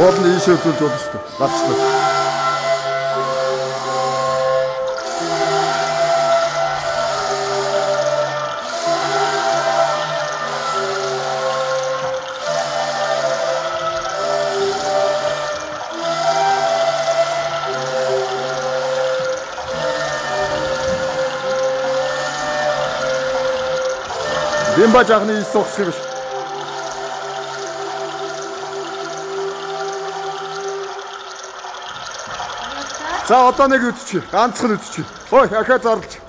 Гол нь ийшээ үзүүлж болно шүү дээ. Гарчлаа. Бимба жахны суугч биш. За одоо нэг үтчих. Ганцхан үтчих. Ой, ахаа зарлж.